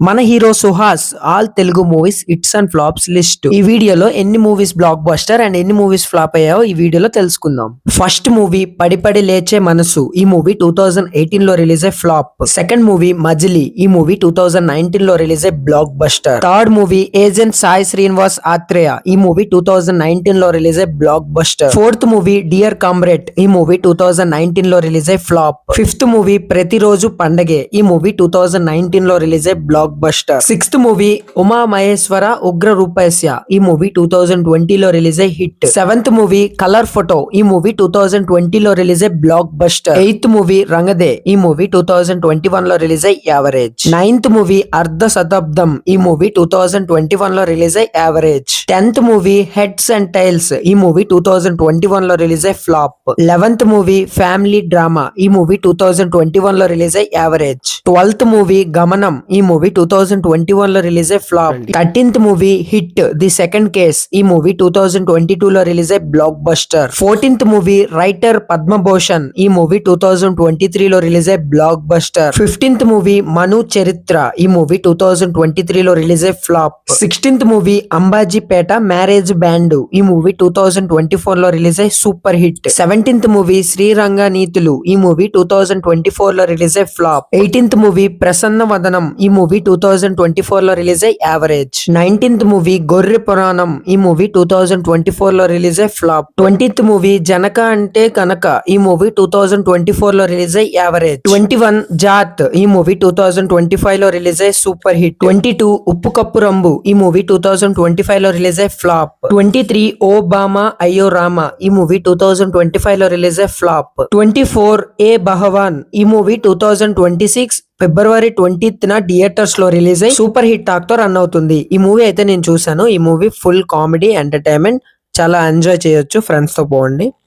మన hero Suhas all Telugu movies hits and flops list. ఈ వీడియోలో ఎన్ని మూవీస్ బ్లాక్ బస్టర్ అండ్ ఎన్ని మూవీస్ ఫ్లాప్ అయ్యాయో ఈ వీడియోలో తెలుసుకుందాం. ఫస్ట్ మూవీ పడి పడి లేచే మనసు. ఈ మూవీ 2018 లో రిలీజ్ అయ్యే ఫ్లాప్. సెకండ్ మూవీ మజిలీ. ఈ మూవీ 2019 లో రిలీజ్ అయ్యే blockbuster. Third movie Agent Sai Srinivas Athreya. ఈ మూవీ 2019 లో రిలీజ్ అయ్యే blockbuster. Fourth movie Dear Comrade. ఈ మూవీ 2019 లో రిలీజ్ అయ్యే ఫ్లాప్. ఫిఫ్త్ మూవీ ప్రతిరోజు పండగే. ఈ మూవీ 2019 లో రిలీజ్ అయ్యే block buster. Sixth movie Uma Maheshwara ఉగ్ర రూపేశ్య. ఈ మూవీ 2020 లో రిలీజ్ అయ్యే hit. Seventh movie colour photo. ఈ మూవీ 2020 లో రిలీజ్ అయ్యే block buster. Eighth movie Rang De. ఈ మూవీ 2021 లో రిలీజ్ అయ్యే యావరేజ్. నైన్త్ మూవీ అర్ధ శతాబ్దం. ఈ మూవీ 2021 లో రిలీజ్ అయ్యే average. 10th movie heads and tiles. ఈ మూవీ 2021 లో రిలీజ్ అయ్యే flop. 11th movie family drama. ఈ మూవీ 2021 లో రిలీజ్ అయ్యే యావరేజ్. 12th మూవీ గమనం. ఈ మూవీ 2021 లో రిలీజ్ అయ్యే flop. 13th movie hit the second case. ఈ మూవీ 2022 లో రిలీజ్ అయ్యే block buster. 14th movie writer Padma Bhushan. ఈ మూవీ 2023 లో రిలీజ్ అయ్యే బ్లాక్ బస్టర్. 15th మూవీ మను చరిత్ర. ఈ మూవీ 2023 లో రిలీజ్ అయ్యే flop. 16th movie Ambajipeta marriage band. ఈ మూవీ 2024 లో రిలీజ్ అయ్యే super hit. 17th movie Sriranga నీతులు. ఈ మూవీ 2024 లో రిలీజ్ అయ్యే ఫ్లాప్. 18th మూవీ ప్రసన్న వదనం. ఈ మూవీ 2024 లో రిలీజ్ అయ్యే యావరేజ్. 19th మూవీ గొర్రె పురాణం. ఈ మూవీ 2024 లో రిలీజ్ అయ్యే ఫ్లాప్. 20th మూవీ జనక అంటే కనక. ఈ మూవీ 2024 లో రిలీజ్ అయ్యే యావరేజ్. 21 జాత్. ఈ మూవీ 2025 లో రిలీజ్ అయ్యే సూపర్ హిట్. 22 ఉప్పు కప్పు రంబు. ఈ మూవీ 2025 లో రిలీజ్ అయ్యే ఫ్లాప్. 23 ఓ బామా అయ్యో రామా. ఈ మూవీ 2025 లో రిలీజ్ అయ్యే ఫ్లాప్. 24 ఏ భగవాన్. ఈ మూవీ 2026 ఫిబ్రవరి 20th థియేటర్స్ లో రిలీజ్ అయ్యి సూపర్ హిట్ టాక్ తో రన్ అవుతుంది. ఈ మూవీ అయితే నేను చూసాను. ఈ మూవీ ఫుల్ కామెడీ ఎంటర్టైన్మెంట్, చాలా ఎంజాయ్ చేయొచ్చు. ఫ్రెండ్స్ తో పోండి.